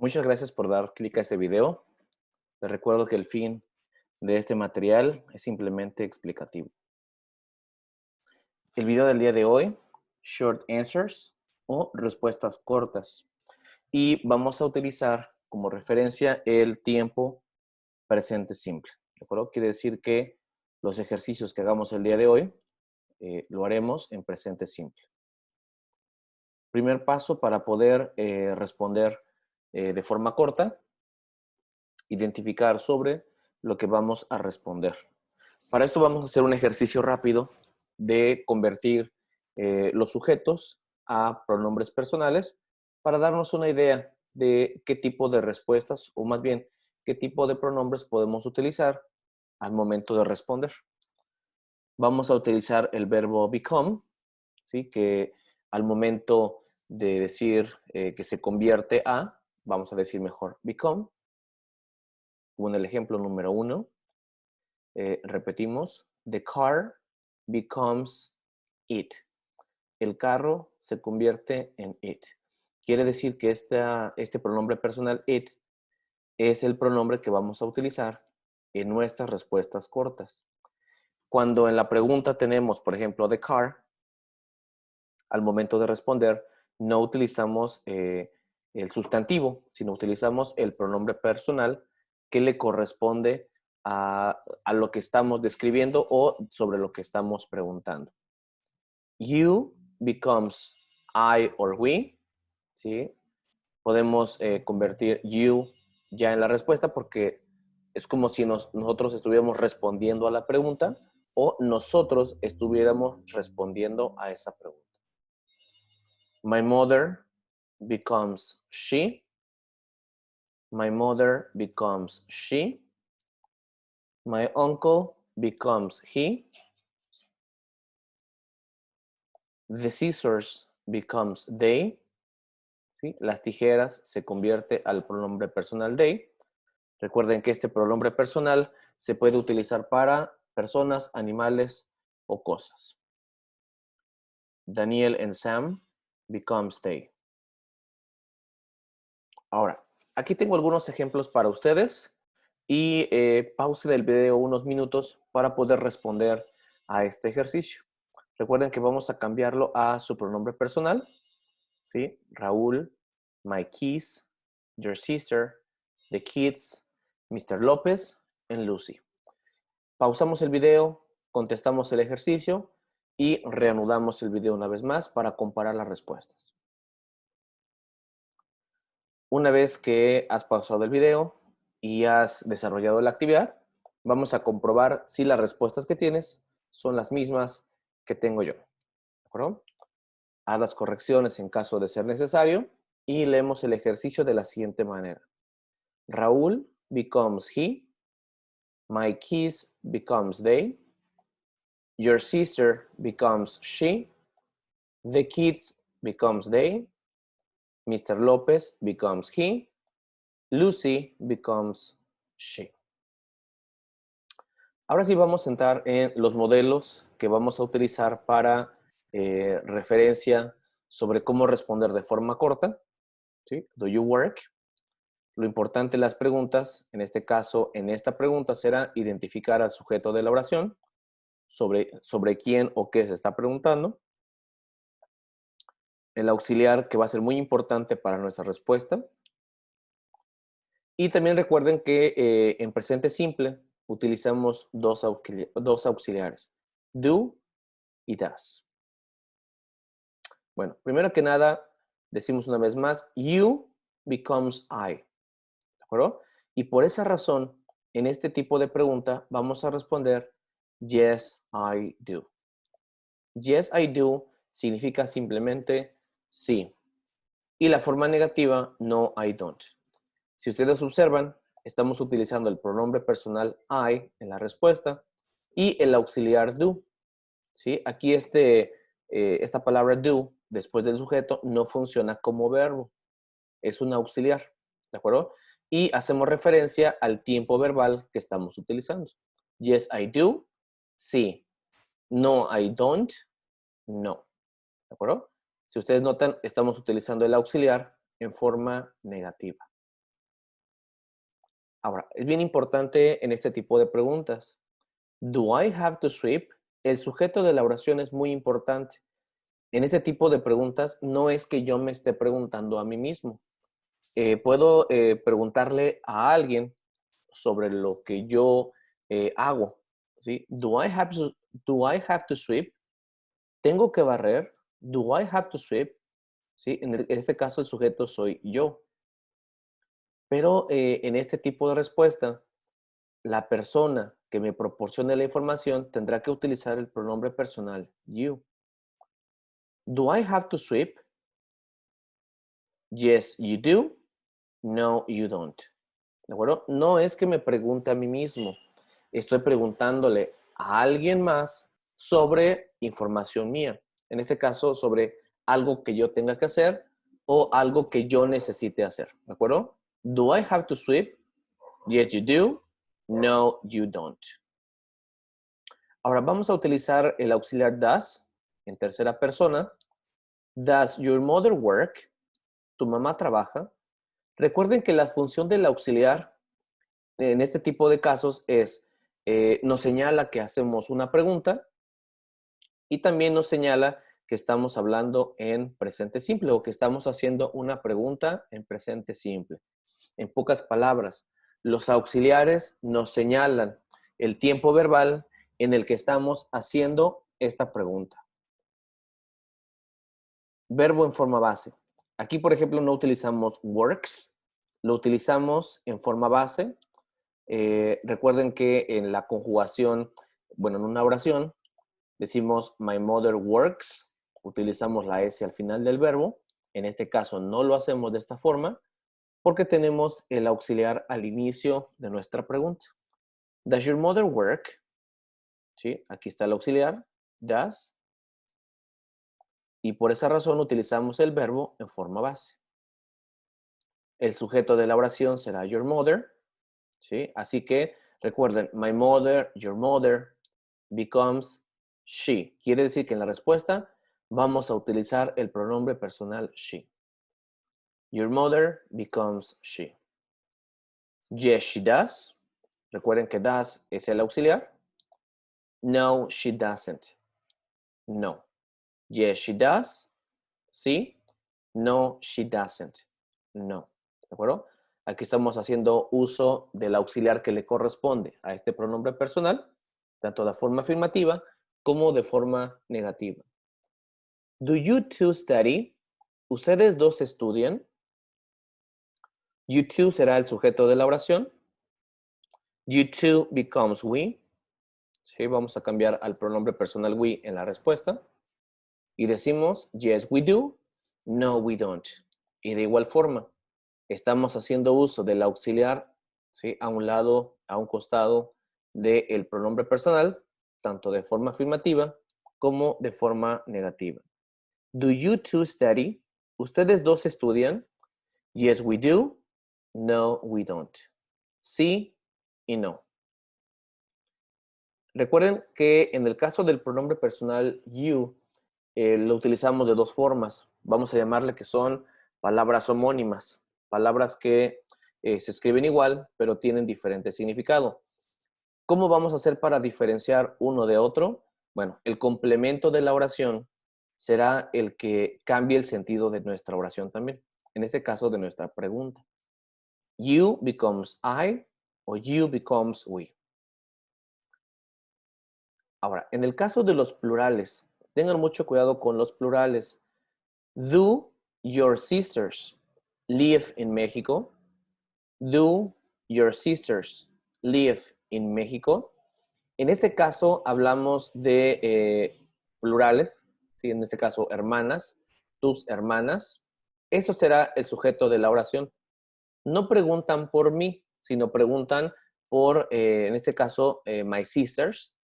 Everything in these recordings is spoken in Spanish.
Muchas gracias por dar clic a este video. Les recuerdo que el fin de este material es simplemente explicativo. El video del día de hoy, Short Answers o respuestas cortas. Y vamos a utilizar como referencia el tiempo presente simple. ¿De acuerdo? Quiere decir que los ejercicios que hagamos el día de hoy lo haremos en presente simple. Primer paso para poder responder de forma corta, identificar sobre lo que vamos a responder. Para esto vamos a hacer un ejercicio rápido de convertir los sujetos a pronombres personales para darnos una idea de qué tipo de respuestas, o más bien, qué tipo de pronombres podemos utilizar al momento de responder. Vamos a utilizar el verbo become, ¿sí? Que al momento de decir que se convierte a, vamos a decir mejor become. Como en el ejemplo número 1, repetimos, the car becomes it. El carro se convierte en it. Quiere decir que este pronombre personal it es el pronombre que vamos a utilizar en nuestras respuestas cortas. Cuando en la pregunta tenemos, por ejemplo, the car, al momento de responder, no utilizamos el sustantivo, sino utilizamos el pronombre personal que le corresponde a lo que estamos describiendo o sobre lo que estamos preguntando. You becomes I or we, ¿sí? Podemos convertir you ya en la respuesta porque es como si nosotros estuviéramos respondiendo a la pregunta o nosotros estuviéramos respondiendo a esa pregunta. My mother becomes she. My mother becomes she. My uncle becomes he. The scissors becomes they. ¿Sí? Las tijeras se convierte al pronombre personal they. Recuerden que este pronombre personal se puede utilizar para personas, animales o cosas. Daniel and Sam becomes they. Ahora, aquí tengo algunos ejemplos para ustedes y pause el video unos minutos para poder responder a este ejercicio. Recuerden que vamos a cambiarlo a su pronombre personal, ¿sí? Raúl, my keys, your sister, the kids, Mr. López, and Lucy. Pausamos el video, contestamos el ejercicio y reanudamos el video una vez más para comparar las respuestas. Una vez que has pausado el video y has desarrollado la actividad, vamos a comprobar si las respuestas que tienes son las mismas que tengo yo. ¿De acuerdo? Haz las correcciones en caso de ser necesario y leemos el ejercicio de la siguiente manera. Raúl becomes he. My keys becomes they. Your sister becomes she. The kids becomes they. Mr. López becomes he. Lucy becomes she. Ahora sí vamos a entrar en los modelos que vamos a utilizar para referencia sobre cómo responder de forma corta. ¿Sí? Do you work? Lo importante de las preguntas, en este caso, en esta pregunta será identificar al sujeto de la oración, sobre quién o qué se está preguntando. El auxiliar que va a ser muy importante para nuestra respuesta. Y también recuerden que en presente simple utilizamos dos auxiliares, do y does. Bueno, primero que nada, decimos una vez más, you becomes I. ¿De acuerdo? Y por esa razón, en este tipo de pregunta, vamos a responder yes, I do. Yes, I do significa simplemente sí. Y la forma negativa, no, I don't. Si ustedes observan, estamos utilizando el pronombre personal I en la respuesta y el auxiliar do. ¿Sí? Aquí esta palabra do, después del sujeto, no funciona como verbo. Es un auxiliar. ¿De acuerdo? Y hacemos referencia al tiempo verbal que estamos utilizando. Yes, I do. Sí. No, I don't. No. ¿De acuerdo? Si ustedes notan, estamos utilizando el auxiliar en forma negativa. Ahora, es bien importante en este tipo de preguntas. Do I have to sweep? El sujeto de la oración es muy importante. En este tipo de preguntas no es que yo me esté preguntando a mí mismo. Puedo preguntarle a alguien sobre lo que yo hago. ¿Sí? Do I have to sweep? ¿Tengo que barrer? Do I have to sweep? ¿Sí? En este caso el sujeto soy yo. Pero en este tipo de respuesta, la persona que me proporcione la información tendrá que utilizar el pronombre personal you. Do I have to sweep? Yes, you do. No, you don't. ¿De acuerdo? No es que me pregunte a mí mismo. Estoy preguntándole a alguien más sobre información mía. En este caso, sobre algo que yo tenga que hacer o algo que yo necesite hacer. ¿De acuerdo? Do I have to sweep? Yes, you do. No, you don't. Ahora vamos a utilizar el auxiliar does en tercera persona. Does your mother work? ¿Tu mamá trabaja? Recuerden que la función del auxiliar en este tipo de casos es, nos señala que hacemos una pregunta y también nos señala que estamos hablando en presente simple o que estamos haciendo una pregunta en presente simple. En pocas palabras, los auxiliares nos señalan el tiempo verbal en el que estamos haciendo esta pregunta. Verbo en forma base. Aquí, por ejemplo, no utilizamos works, lo utilizamos en forma base. Recuerden que en la conjugación, bueno, en una oración, decimos my mother works, utilizamos la S al final del verbo. En este caso no lo hacemos de esta forma porque tenemos el auxiliar al inicio de nuestra pregunta. Does your mother work? ¿Sí? Aquí está el auxiliar, does. Y por esa razón utilizamos el verbo en forma base. El sujeto de la oración será your mother, ¿sí? Así que recuerden, my mother, your mother becomes she. Quiere decir que en la respuesta vamos a utilizar el pronombre personal she. Your mother becomes she. Yes, she does. Recuerden que does es el auxiliar. No, she doesn't. No. Yes, she does. Sí. No, she doesn't. No. ¿De acuerdo? Aquí estamos haciendo uso del auxiliar que le corresponde a este pronombre personal, tanto de forma afirmativa como de forma negativa. Do you two study? ¿Ustedes dos estudian? You two será el sujeto de la oración. You two becomes we. ¿Sí? Vamos a cambiar al pronombre personal we en la respuesta. Y decimos, yes, we do. No, we don't. Y de igual forma, estamos haciendo uso del auxiliar, ¿sí? A un lado, a un costado del pronombre personal, tanto de forma afirmativa como de forma negativa. Do you two study? ¿Ustedes dos estudian? Yes, we do. No, we don't. Sí y no. Recuerden que en el caso del pronombre personal you, lo utilizamos de dos formas. Vamos a llamarle que son palabras homónimas, palabras que se escriben igual, pero tienen diferente significado. ¿Cómo vamos a hacer para diferenciar uno de otro? Bueno, el complemento de la oración será el que cambie el sentido de nuestra oración también. En este caso, de nuestra pregunta. You becomes I o you becomes we. Ahora, en el caso de los plurales, tengan mucho cuidado con los plurales. Do your sisters live in Mexico? Do your sisters live in Mexico? En este caso hablamos de plurales, ¿sí? En este caso hermanas, tus hermanas. Eso será el sujeto de la oración. No preguntan por mí, sino preguntan por, en este caso, my sisters,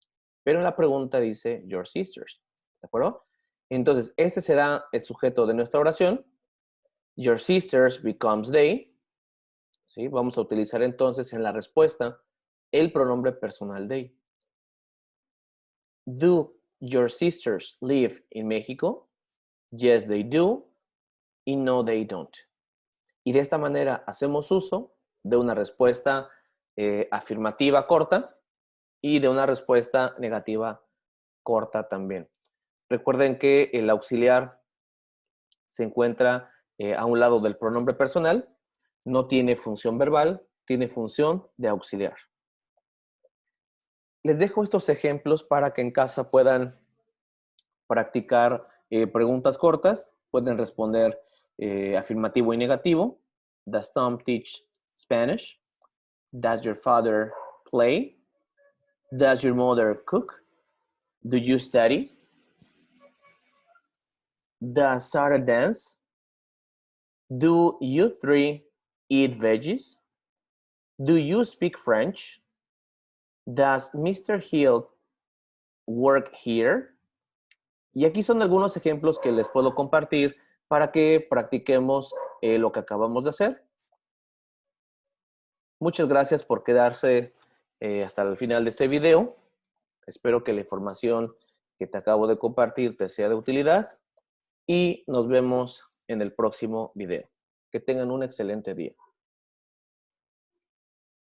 pero la pregunta dice your sisters, ¿de acuerdo? Entonces, este será el sujeto de nuestra oración. Your sisters becomes they. ¿Sí? Vamos a utilizar entonces en la respuesta el pronombre personal they. Do your sisters live in Mexico? Yes, they do. Y no, they don't. Y de esta manera hacemos uso de una respuesta afirmativa corta y de una respuesta negativa corta también. Recuerden que el auxiliar se encuentra a un lado del pronombre personal, no tiene función verbal, tiene función de auxiliar. Les dejo estos ejemplos para que en casa puedan practicar preguntas cortas, pueden responder afirmativo y negativo. Does Tom teach Spanish? Does your father play? Does your mother cook? Do you study? Does Sarah dance? Do you three eat veggies? Do you speak French? Does Mr. Hill work here? Y aquí son algunos ejemplos que les puedo compartir para que practiquemos lo que acabamos de hacer. Muchas gracias por quedarse hasta el final de este video. Espero que la información que te acabo de compartir te sea de utilidad y nos vemos en el próximo video. Que tengan un excelente día.